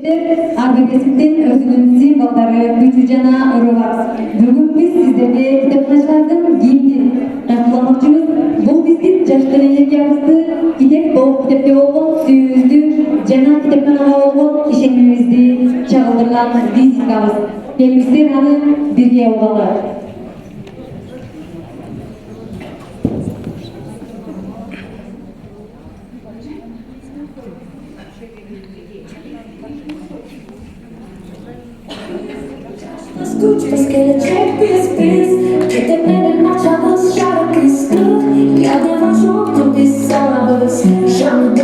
Agresiften özünün simvolları, gücü jana ırı var. Bugün biz sizlerge kitepkanaçılardın giyimini taklamakçımız. Bu bizim жаштар энергиябызды kitep doğup kitepte olgun, sүйүүбүздү жана kitepkanaga olgun işenimimizdi çağıldırgan vizitkabız. Келиңиздер аны бирге угалы. Escuchas gelecek biz Kitapların açarız şarkısı Yadına çoktu biz sanabız Şanlı